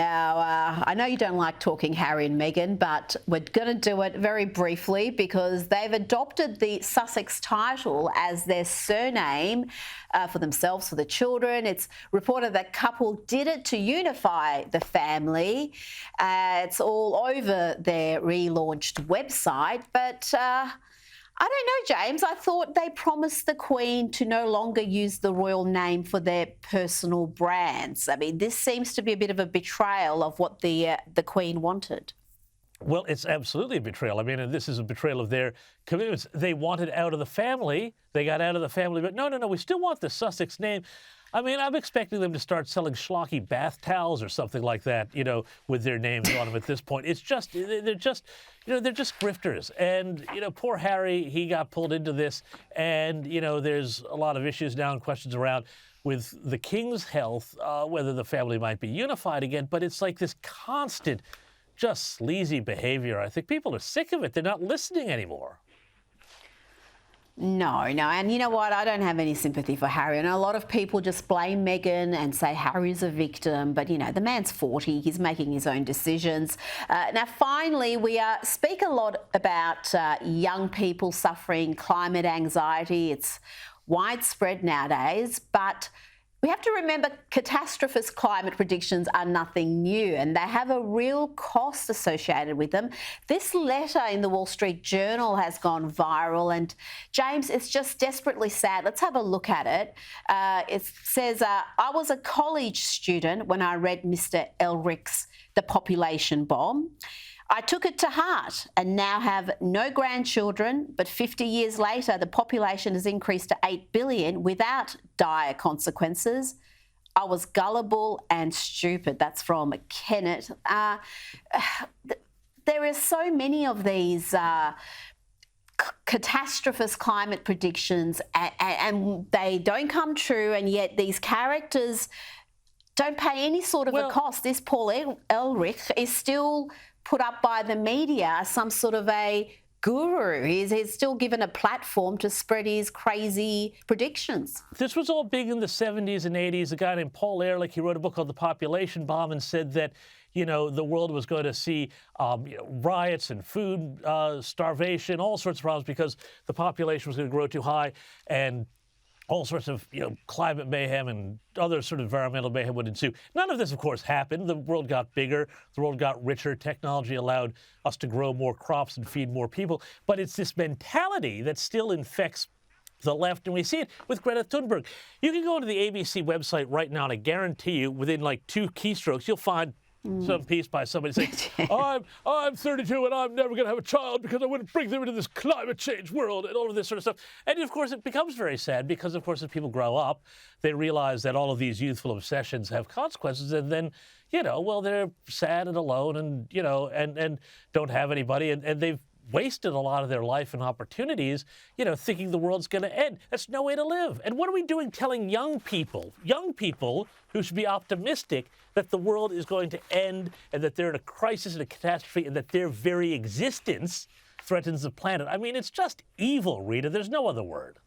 Now, I know you don't like talking Harry and Meghan, but we're going to do it very briefly because they've adopted the Sussex title as their surname for themselves, for the children. It's reported that couple did it to unify the family. It's all over their relaunched website, but I don't know, James. I thought they promised the Queen to no longer use the royal name for their personal brands. I mean, this seems to be a bit of a betrayal of what the Queen wanted. Well, it's absolutely a betrayal. I mean, and this is a betrayal of their commitments. They wanted out of the family. They got out of the family, but no, we still want the Sussex name. I mean, I'm expecting them to start selling schlocky bath towels or something like that, you know, with their names on them at this point. It's just, they're just grifters. And, you know, poor Harry, he got pulled into this. And, you know, there's a lot of issues now and questions around with the King's health, whether the family might be unified again. But it's like this constant, just sleazy behavior. I think people are sick of it. They're not listening anymore. No, and you know what? I don't have any sympathy for Harry. And a lot of people just blame Meghan and say Harry's a victim. But, you know, the man's 40. He's making his own decisions. Now, finally, we speak a lot about young people suffering climate anxiety. It's widespread nowadays, but we have to remember catastrophist climate predictions are nothing new and they have a real cost associated with them. This letter in the Wall Street Journal has gone viral and, James, it's just desperately sad. Let's have a look at it. It says, I was a college student when I read Mr. Elrich's The Population Bomb. I took it to heart and now have no grandchildren, but 50 years later, the population has increased to 8 billion without dire consequences. I was gullible and stupid. That's from Kenneth. There are so many of these catastrophist climate predictions and they don't come true, and yet these characters don't pay any sort of a cost. This Paul Elrich is still put up by the media as some sort of a guru. He's still given a platform to spread his crazy predictions. This was all big in the 70s and 80s. A guy named Paul Ehrlich, he wrote a book called The Population Bomb and said that, you know, the world was going to see riots and food starvation, all sorts of problems because the population was going to grow too high, and all sorts of, you know, climate mayhem and other sort of environmental mayhem would ensue. None of this, of course, happened. The world got bigger. The world got richer. Technology allowed us to grow more crops and feed more people. But it's this mentality that still infects the left, and we see it with Greta Thunberg. You can go to the ABC website right now, and I guarantee you, within like 2 keystrokes, you'll find some piece by somebody saying, I'm 32 and I'm never going to have a child because I wouldn't bring them into this climate change world and all of this sort of stuff. And, of course, it becomes very sad because, of course, as people grow up, they realize that all of these youthful obsessions have consequences. And then, you know, well, they're sad and alone and, you know, and don't have anybody. And they've wasted a lot of their life and opportunities, you know, thinking the world's going to end. That's no way to live. And what are we doing telling young people who should be optimistic that the world is going to end and that they're in a crisis and a catastrophe and that their very existence threatens the planet? I mean, it's just evil, Rita. There's no other word.